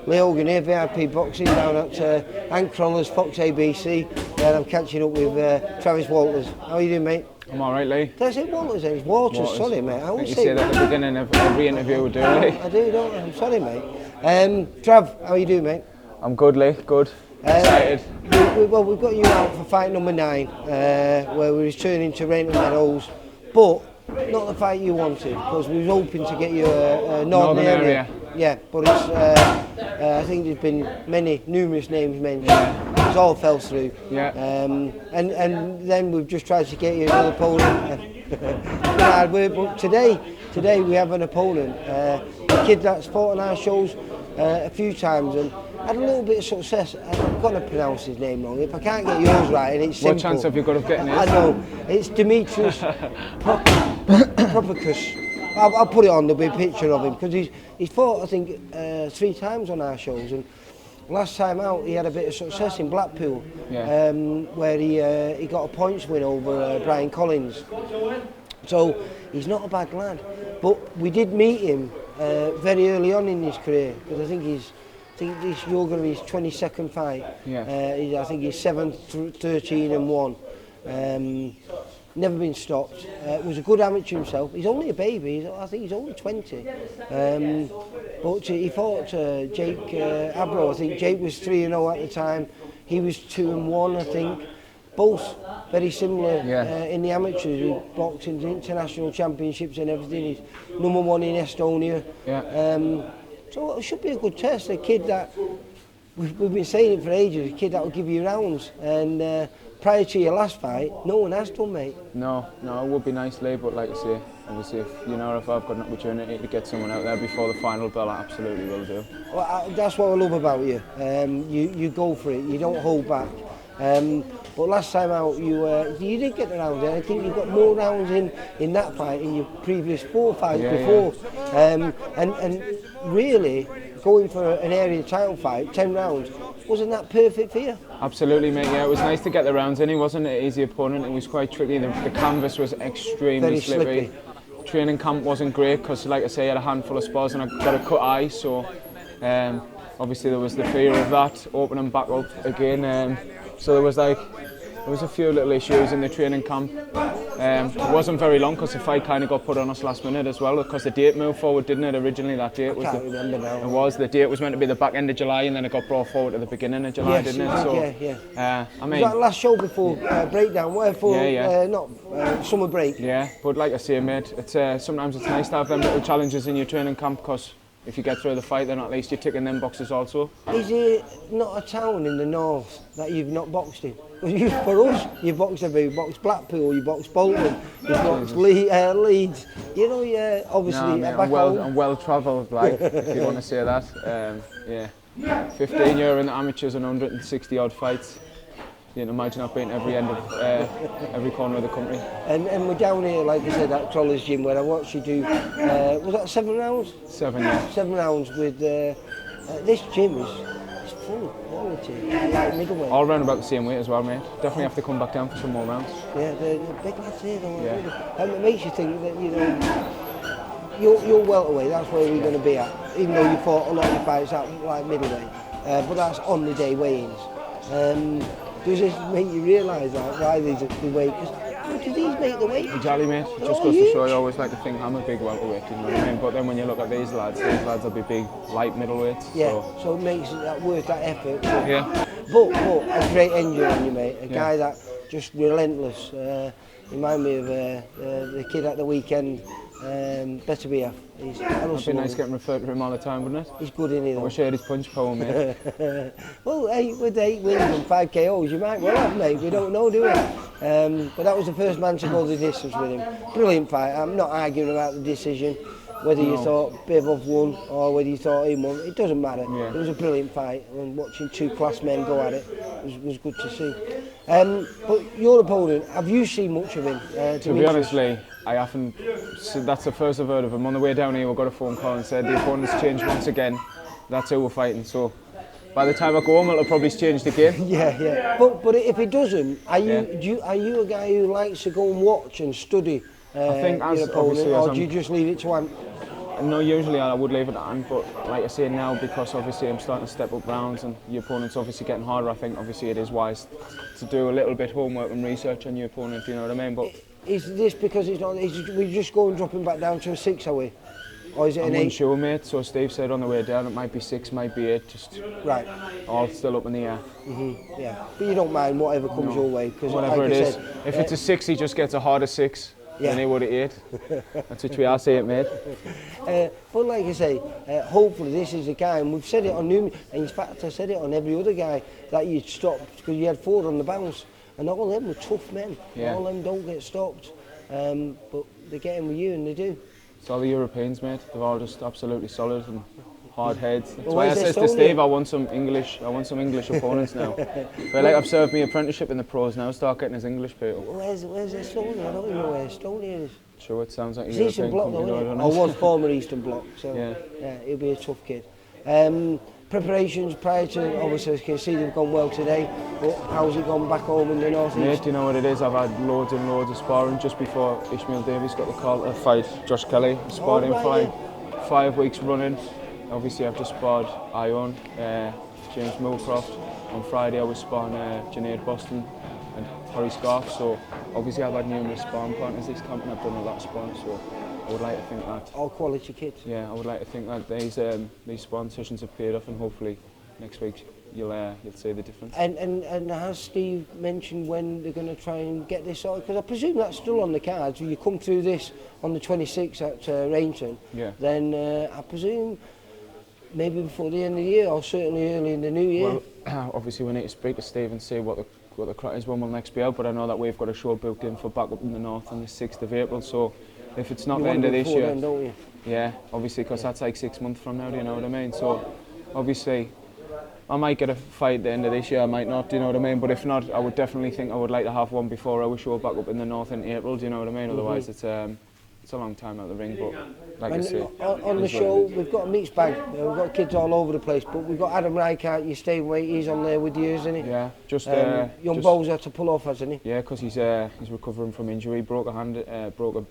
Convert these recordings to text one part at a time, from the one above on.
Lee Hogan here, VIP Boxing down at Hank Cronner's Fox ABC, and I'm catching up with Travis Walters. How are you doing, mate? I'm alright, Lee. Did I say Walters then? It's Walters, sorry, mate. I think you say that at the beginning of every interview we do, Lee. I do, don't I? I'm sorry, mate. Trav, how are you doing, mate? I'm good, Lee, good. Excited. Well, we've got you out for fight number 9, where we're returning to Rainton Meadows, but not the fight you wanted, because we was hoping to get you a northern area. Yeah, but it's, I think there's been numerous names mentioned. Yeah. It's all fell through. Yeah. And then we've just tried to get you another opponent. It's been hard work, but today we have an opponent, a kid that's fought on our shows a few times and had a little bit of success. I'm going to pronounce his name wrong. If I can't get yours right, and it's simple. What chance have you got of getting his? I know. It's Dmitri Protkunas. I'll put it on. There'll be a picture of him because he's fought, I think, 3 times on our shows. And last time out, he had a bit of success in Blackpool, yeah. Where he got a points win over Brian Collins. So he's not a bad lad. But we did meet him very early on in his career because I think you're going to be his 22nd fight. Yeah. I think he's 7-13-1. Never been stopped. Was a good amateur himself. He's only a baby. I think he's only 20. But he fought Jake Abro. I think Jake was 3-0 at the time. He was 2-1, I think. Both very similar in the amateurs, boxing, international championships and everything. He's number 1 in Estonia. Yeah. So it should be a good test. A kid that we've been saying it for ages. A kid that will give you rounds. And prior to your last fight, no one has done, mate. No, it would be nice, Lee. But like I say, obviously, if I've got an opportunity to get someone out there before the final bell, I absolutely will do. Well, that's what I love about you. You go for it. You don't hold back. But last time out, you did get the rounds in. I think you got more rounds in that fight in your previous 4 fights before. Yeah. And really, going for an area title fight, 10 rounds, wasn't that perfect for you? Absolutely, mate. Yeah, it was nice to get the rounds in. He wasn't an easy opponent. It was quite tricky. The canvas was extremely very slippery. Training camp wasn't great because, like I say, I had a handful of spars and I got a cut eye. So obviously there was the fear of that opening back up again. So there was a few little issues in the training camp. It wasn't very long because the fight kind of got put on us last minute as well because the date moved forward, didn't it? Originally that date was the date was meant to be the back end of July and then it got brought forward to the beginning of July, didn't it? So, I mean, that last show before breakdown, not summer break. Yeah, but like I say, mate, it's sometimes it's nice to have them little challenges in your training camp because if you get through the fight, then at least you're ticking them boxes also. Is there not a town in the north that you've not boxed in? For us, you've boxed everywhere. You boxed Blackpool, you boxed Bolton, you boxed Leeds. You know, obviously back home. I'm well travelled, like, if you want to say that. 15 year in the amateurs and 160 odd fights. You can imagine I've been every end of every corner of the country. And we're down here, like I said, at Troller's Gym where I watched you do, was that 7 rounds? 7, yeah. 7 rounds with, this gym is full of quality, like middleweight. All round about the same weight as well, mate. Definitely have to come back down for some more rounds. Yeah, the big lads here, and it makes you think that, you're welterweight, that's where we're going to be at, even though you fought a lot of your fights at like middleweight, but that's on the day weigh-ins. Does it make you realise that why these are the weight? Because do these make the weight? Exactly, mate. It just goes to show you always like to think I'm a big welterweight, you know what I mean? But then when you look at these lads will be big, light middleweights. Yeah, so it makes that worth that effort. Yeah. But a great engine on you, mate. A guy that just relentless. Remind me of the kid at the weekend. Better be. It'd be nice getting referred to him all the time, wouldn't it? He's good in it. I wish I had his punch power, mate. Well, with 8 wins and 5 KOs, you might well have, mate. We don't know, do we? But that was the first man to go the distance with him. Brilliant fight. I'm not arguing about the decision, whether you thought Bivov won or whether you thought he won. It doesn't matter. Yeah. It was a brilliant fight, and watching 2 class men go at it was good to see. But your opponent, have you seen much of him? To be honest, Lee, I haven't. That's the first I've heard of him. On the way down here, we got a phone call and said the opponent's changed once again. That's who we're fighting. So by the time I go home, it'll probably changed again. Yeah. But if it doesn't, are you a guy who likes to go and watch and study I think your opponent, or do you just leave it to him? No, usually I would leave it at hand, but like I say now, because obviously I'm starting to step up rounds and your opponent's obviously getting harder, I think obviously it is wise to do a little bit homework and research on your opponent, you know what I mean? But is this because it's not? We just go and drop him back down to a 6, are we? Or is it I'm an 8? unsure, mate. So Steve said on the way down it might be 6, might be 8, just right. all still up in the air. Yeah, but you don't mind whatever comes your way, because Whatever like it I is, said, if it's a 6, he just gets a harder 6 than he would at 8. That's which way I say it, mate. but like I say, hopefully this is a guy, and we've said it on numerous, and in fact I said it on every other guy that you stopped because you had 4 on the bounce, and all of them were tough men. Yeah. All of them don't get stopped, but they get in with you, and they do. It's all the Europeans, mate. They're all just absolutely solid and hard heads. That's Well, why I where's says to Estonia? Steve, I want some English opponents now. But like I've served me apprenticeship in the pros now, start getting his English people. Where's Estonia? I don't even know where Estonia is. Sure, it sounds like a It's European Eastern Bloc company, though, I isn't don't it? know. I was former Eastern Bloc, so yeah, he'll be a tough kid. Preparations prior to, obviously I can see they've gone well today, but how's it gone back home in the North East? Mate, you know what it is, I've had loads and loads of sparring just before Ishmael Davies got the call to fight Josh Kelly. Sparred him for 5 weeks running. Obviously I've just sparred Ion, James Moorcroft. On Friday I was sparring Junaid Boston and Harry Scarf, so obviously I've had numerous sparring partners this camp and I've done a lot of sparring, so I would like to think that. All quality kids. Yeah, I would like to think that these sparring sessions have paid off, and hopefully next week you'll see the difference. And has Steve mentioned when they're going to try and get this sorted? Because I presume that's still on the cards. When you come through this on the 26th at Rainton, then I presume maybe before the end of the year, or certainly early in the new year. Well, obviously we need to speak to Steve and see what the crack is when we'll next be out, but I know that we've got a show booked in for back up in the north on the 6th of April, so if it's not the end of this year, then, don't you? Yeah, obviously, because that's like 6 months from now, do you know what I mean? So obviously I might get a fight at the end of this year, I might not, do you know what I mean? But if not, I would definitely think I would like to have one before our show back up in the north in April, do you know what I mean? Otherwise it's a long time out the ring, but like I say, on the show we've got a mixed bag. We've got kids all over the place, but we've got Adam Reichardt, you stay away, he's on there with you, isn't he? Yeah, just young Bo's had to pull off, hasn't he? Yeah, because he's recovering from injury, broke a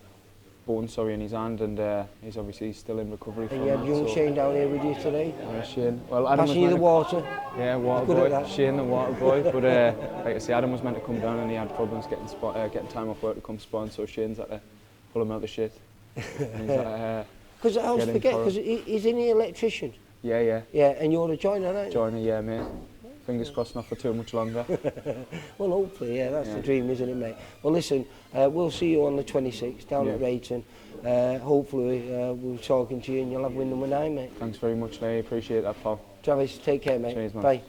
bone in his hand, and he's obviously still in recovery from And you had that, young so. Shane down here with you today. Shane. Well, Adam Passing you the water. Yeah, water boy. Shane the water boy. But like I say, Adam was meant to come down and he had problems getting time off work to come spawn, so Shane's had to pull him out the shit. Because I always forget, because isn't he an electrician? Yeah. Yeah, and you're a joiner, aren't you? Joiner, yeah, mate. Fingers crossed not for too much longer. Well, hopefully, yeah, that's the dream, isn't it, mate? Well, listen, we'll see you on the 26th down at Rainton. Hopefully, we'll be talking to you and you'll have win number 9, mate. Thanks very much, mate. Appreciate that, pal. Travis, take care, mate. Cheers, man. Bye.